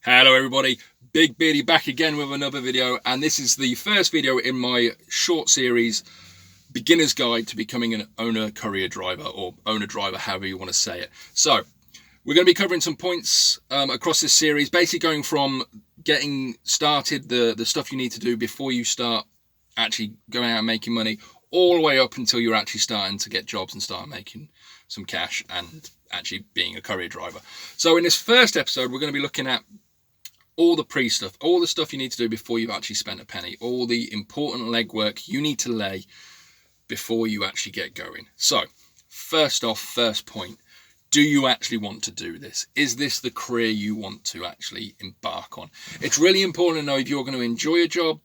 Hello everybody, Big Beardy back again with another video, and this is the first video in my short series, Beginner's Guide to Becoming an Owner Courier Driver, or Owner Driver, however you want to say it. So, we're going to be covering some points across this series, basically going from getting started, the stuff you need to do before you start actually going out and making money, all the way up until you're actually starting to get jobs and start making some cash and actually being a courier driver. So in this first episode, we're going to be looking at all the pre-stuff, all the stuff you need to do before you've actually spent a penny, all the important legwork you need to lay before you actually get going. So first off, first point, do you actually want to do this? Is this the career you want to actually embark on? It's really important to know if you're going to enjoy a job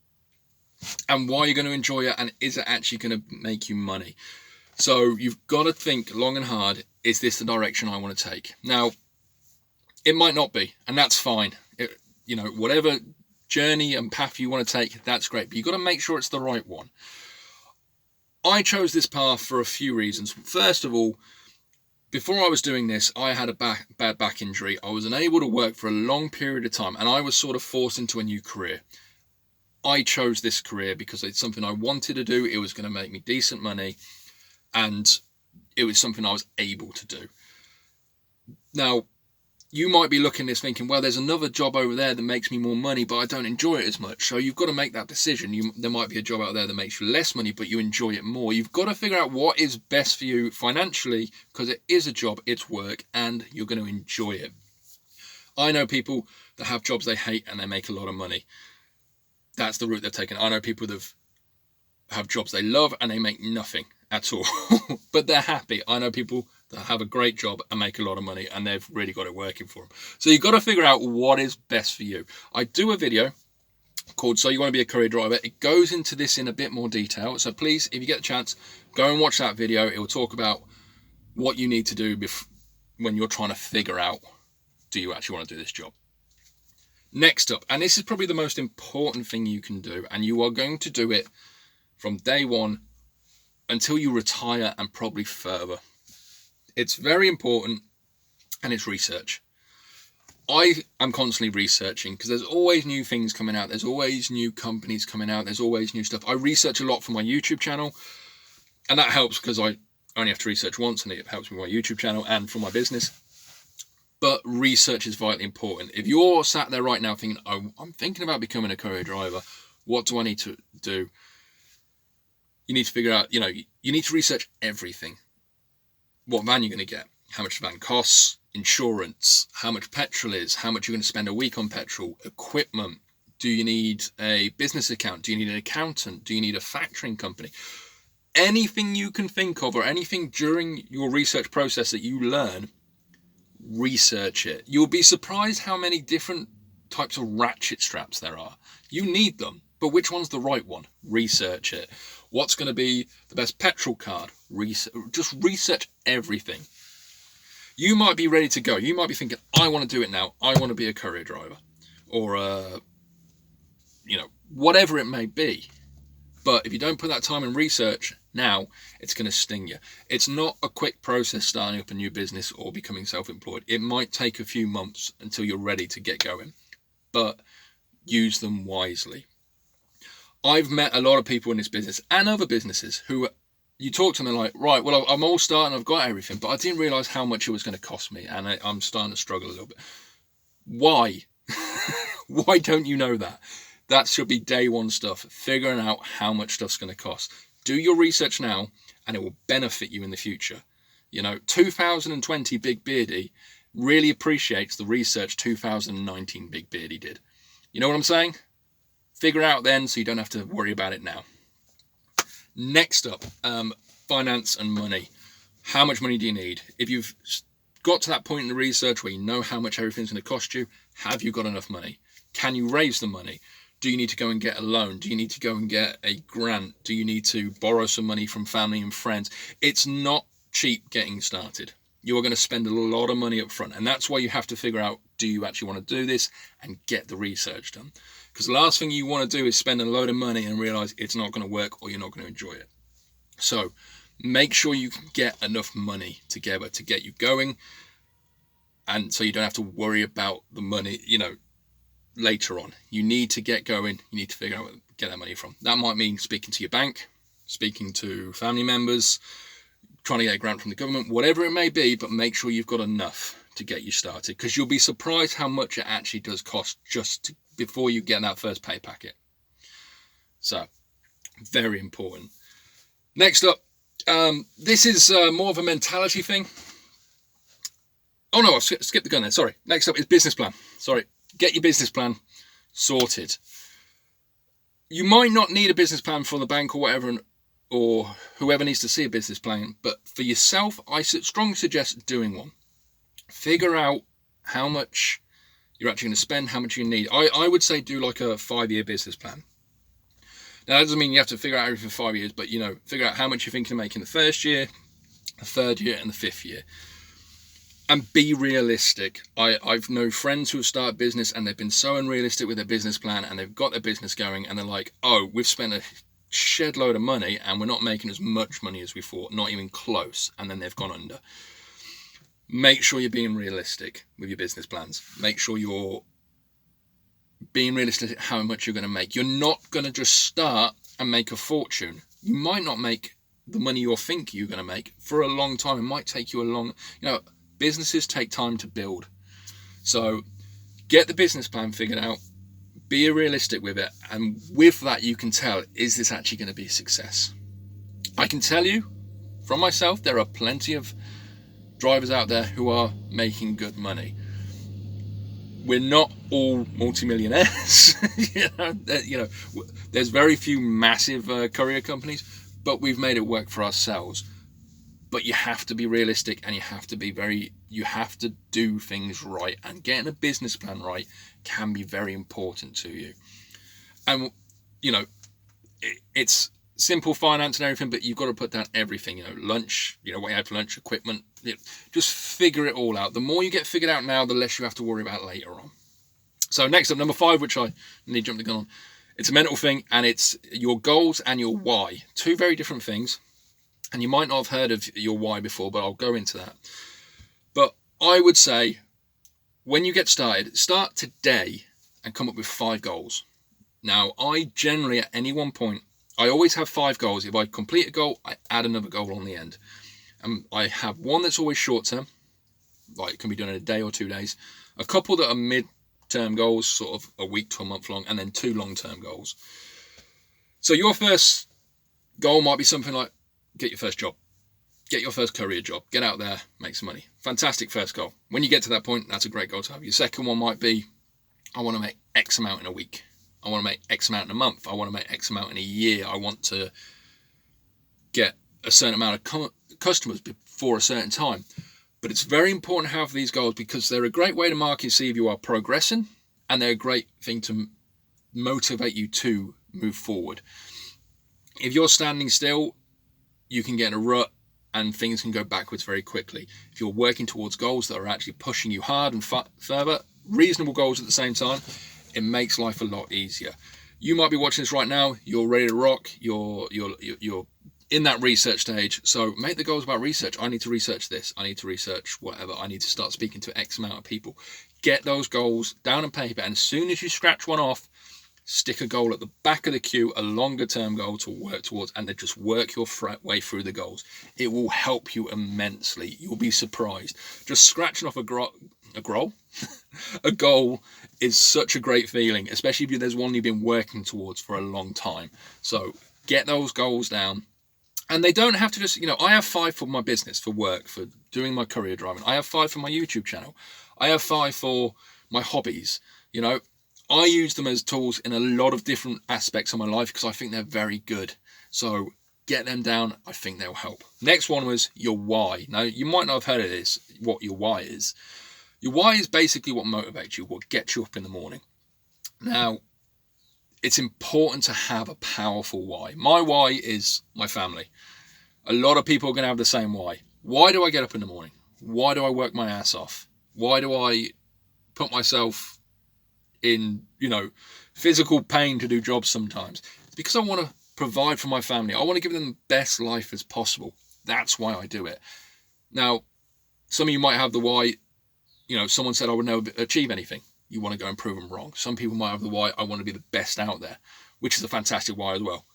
and why you're going to enjoy it, and is it actually going to make you money? So you've got to think long and hard, is this the direction I want to take? Now, it might not be, and that's fine. Whatever journey and path you want to take, that's great, but you've got to make sure it's the right one. I chose this path for a few reasons. First of all, before I was doing this, I had a bad back injury. I was unable to work for a long period of time, and I was sort of forced into a new career. I chose this career because it's something I wanted to do. It was going to make me decent money, and it was something I was able to do. Now, you might be looking at this thinking, well, there's another job over there that makes me more money, but I don't enjoy it as much. So you've got to make that decision. There might be a job out there that makes you less money, but you enjoy it more. You've got to figure out what is best for you financially, because it is a job, it's work, and you're going to enjoy it. I know people that have jobs they hate and they make a lot of money. That's the route they've taken. I know people that have jobs they love and they make nothing at all, but they're happy. I know people that have a great job and make a lot of money, and they've really got it working for them. So you've got to figure out what is best for you. I do a video called So You Want to Be a Courier Driver. It goes into this in a bit more detail. So please, if you get a chance, go and watch that video. It will talk about what you need to do when you're trying to figure out, do you actually want to do this job? Next up, and this is probably the most important thing you can do, and you are going to do it from day one until you retire and probably further. It's very important, and it's research. I am constantly researching because there's always new things coming out. There's always new companies coming out. There's always new stuff. I research a lot for my YouTube channel, and that helps because I only have to research once, and it helps me with my YouTube channel and for my business. But research is vitally important. If you're sat there right now thinking, oh, I'm thinking about becoming a courier driver, what do I need to do? You need to figure out, you need to research everything. What van you're going to get, how much the van costs, insurance, how much petrol is, how much you're going to spend a week on petrol, equipment. Do you need a business account? Do you need an accountant? Do you need a factoring company? Anything you can think of, or anything during your research process that you learn, research it. You'll be surprised how many different types of ratchet straps there are. You need them, but which one's the right one? Research it. What's going to be the best petrol card? Just research everything. You might be ready to go. You might be thinking, I want to do it now. I want to be a courier driver, or whatever it may be. But if you don't put that time in research now, it's going to sting you. It's not a quick process starting up a new business or becoming self-employed. It might take a few months until you're ready to get going, but use them wisely. I've met a lot of people in this business and other businesses who you talk to them, they're like, right, well, I'm all starting, I've got everything, but I didn't realize how much it was going to cost me, and I'm starting to struggle a little bit. Why? Why don't you know that? That should be day one stuff, figuring out how much stuff's going to cost. Do your research now, and it will benefit you in the future. 2020 Big Beardy really appreciates the research 2019 Big Beardy did. You know what I'm saying? Figure out then, so you don't have to worry about it now. Next up, finance and money. How much money do you need? If you've got to that point in the research where you know how much everything's going to cost you, have you got enough money? Can you raise the money? Do you need to go and get a loan? Do you need to go and get a grant? Do you need to borrow some money from family and friends? It's not cheap getting started. You are going to spend a lot of money up front, and that's why you have to figure out, do you actually want to do this, and get the research done. Because the last thing you want to do is spend a load of money and realize it's not going to work, or you're not going to enjoy it. So make sure you can get enough money together to get you going, and so you don't have to worry about the money. later on. You need to get going. You need to figure out where to get that money from. That might mean speaking to your bank, speaking to family members, trying to get a grant from the government, whatever it may be, but make sure you've got enough to get you started, because you'll be surprised how much it actually does cost just before you get that first pay packet. So, very important. Next up, this is more of a mentality thing. Oh no, I skipped the gun there, sorry. Next up is business plan. Sorry, get your business plan sorted. You might not need a business plan for the bank or whatever, or whoever needs to see a business plan, but for yourself, I strongly suggest doing one. Figure out how much you're actually going to spend, how much you need. I would say do like a 5-year business plan. Now, that doesn't mean you have to figure out everything for 5 years, but, figure out how much you're thinking of making the first year, the third year, and the fifth year. And be realistic. I've known friends who have started business and they've been so unrealistic with their business plan, and they've got their business going and they're like, oh, we've spent a shed load of money and we're not making as much money as we thought, not even close, and then they've gone under. Make sure you're being realistic with your business plans. Make sure you're being realistic how much you're going to make. You're not going to just start and make a fortune. You might not make the money you think you're going to make for a long time. It might take you a long, businesses take time to build. So get the business plan figured out, be realistic with it, and with that you can tell, is this actually going to be a success? I can tell you from myself, there are plenty of drivers out there who are making good money. We're not all multimillionaires. There's very few massive courier companies, but we've made it work for ourselves. But you have to be realistic, and you have to do things right, and getting a business plan right can be very important to you. And it's simple finance and everything, but you've got to put down everything, lunch, what you have for lunch, equipment, just figure it all out. The more you get figured out now, the less you have to worry about later on. So next up, number 5, which I need to jump the gun on, it's a mental thing, and it's your goals and your why. 2 very different things. And you might not have heard of your why before, but I'll go into that. But I would say, when you get started, start today and come up with 5 goals. Now, I generally, at any one point, I always have 5 goals. If I complete a goal, I add another goal on the end. And I have one that's always short term, like it can be done in a day or 2 days. A couple that are mid-term goals, sort of a week to a month long, and then 2 long-term goals. So your first goal might be something like, get your first job, get your first courier job, get out there, make some money. Fantastic first goal. When you get to that point, that's a great goal to have. Your second one might be, I want to make X amount in a week. I want to make X amount in a month. I want to make X amount in a year. I want to get a certain amount of customers before a certain time. But it's very important to have these goals, because they're a great way to mark and see if you are progressing, and they're a great thing to motivate you to move forward. If you're standing still, you can get in a rut and things can go backwards very quickly. If you're working towards goals that are actually pushing you hard and further, reasonable goals at the same time, it makes life a lot easier. You might be watching this right now, you're ready to rock, you're in that research stage, so make the goals about research. I need to research this, I need to research whatever, I need to start speaking to X amount of people. Get those goals down on paper, and as soon as you scratch one off, stick a goal at the back of the queue, a longer term goal to work towards, and then just work your way through the goals. It will help you immensely. You'll be surprised. Just scratching off a goal is such a great feeling, especially if there's one you've been working towards for a long time. So get those goals down. And they don't have to just, I have 5 for my business, for work, for doing my courier driving. I have 5 for my YouTube channel. I have 5 for my hobbies, I use them as tools in a lot of different aspects of my life because I think they're very good. So get them down. I think they'll help. Next one was your why. Now, you might not have heard of this, what your why is. Your why is basically what motivates you, what gets you up in the morning. Now, it's important to have a powerful why. My why is my family. A lot of people are going to have the same why. Why do I get up in the morning? Why do I work my ass off? Why do I put myself in, physical pain to do jobs sometimes? It's because I want to provide for my family. I want to give them the best life as possible. That's why I do it. Now, some of you might have the why, someone said I would never achieve anything. you want to go and prove them wrong. Some people might have the why, I want to be the best out there, which is a fantastic why as well.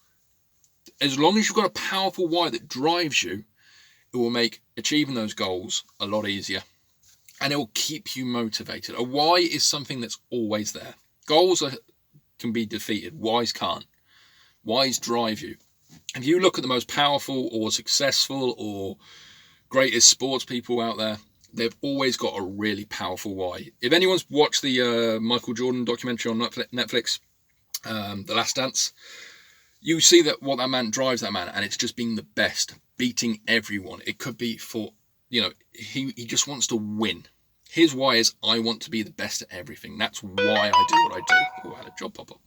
As long as you've got a powerful why that drives you, it will make achieving those goals a lot easier, and it will keep you motivated. A why is something that's always there. Goals can be defeated. Whys can't. Whys drive you. If you look at the most powerful or successful or greatest sports people out there, they've always got a really powerful why. If anyone's watched the Michael Jordan documentary on Netflix, The Last Dance, you see that what that man drives that man, and it's just being the best, beating everyone. It could be for, he just wants to win. His why is, I want to be the best at everything. That's why I do what I do. Oh, I had a job pop up.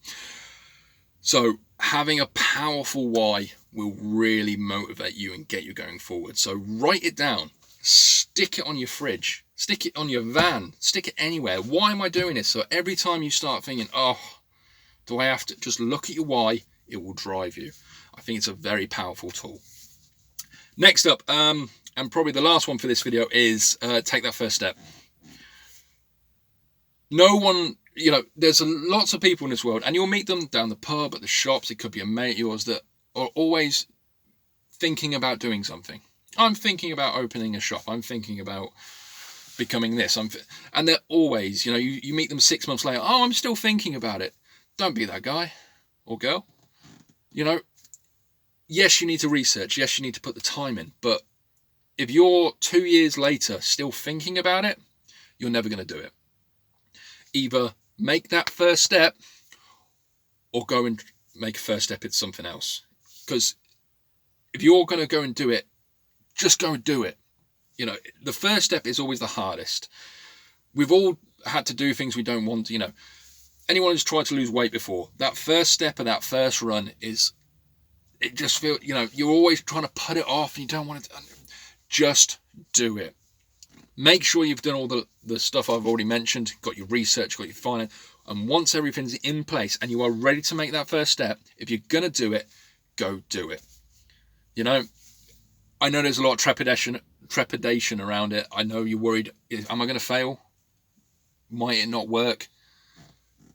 So having a powerful why will really motivate you and get you going forward. So write it down, stick it on your fridge, stick it on your van, stick it anywhere. Why am I doing this? So every time you start thinking, oh, do I have to, just look at your why, it will drive you. I think it's a very powerful tool. Next up, and probably the last one for this video, is take that first step. No one, there's lots of people in this world, and you'll meet them down the pub, at the shops. It could be a mate of yours that are always thinking about doing something. I'm thinking about opening a shop. I'm thinking about becoming this. And they're always, you meet them 6 months later. Oh, I'm still thinking about it. Don't be that guy or girl. Yes, you need to research. Yes, you need to put the time in. But if you're 2 years later still thinking about it, you're never going to do it. Either make that first step or go and make a first step into something else. Because if you're going to go and do it, just go and do it. The first step is always the hardest. We've all had to do things we don't want. Anyone who's tried to lose weight before, that first step of that first run is, it just feels, you're always trying to put it off and you don't want to. Just do it. Make sure you've done all the stuff I've already mentioned, got your research, got your finance, and once everything's in place and you are ready to make that first step, if you're going to do it, go do it. I know there's a lot of trepidation around it. I know you're worried, am I going to fail? Might it not work?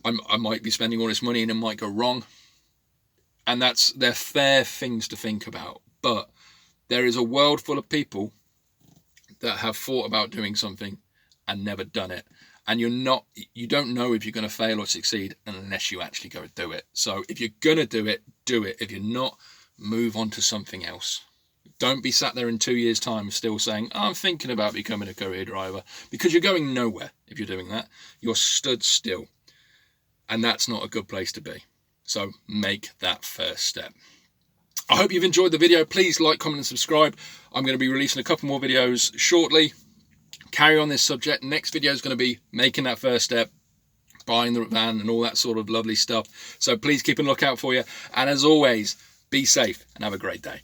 I might be spending all this money and it might go wrong. And they're fair things to think about. But there is a world full of people that have thought about doing something and never done it. And you don't know if you're going to fail or succeed unless you actually go and do it. So if you're going to do it, do it. If you're not, move on to something else. Don't be sat there in 2 years' time still saying, oh, I'm thinking about becoming a courier driver, because you're going nowhere if you're doing that. You're stood still. And that's not a good place to be. So make that first step. I hope you've enjoyed the video. Please like, comment and subscribe. I'm going to be releasing a couple more videos shortly. Carry on this subject. Next video is going to be making that first step, buying the van and all that sort of lovely stuff. So please keep a lookout for you. And as always, be safe and have a great day.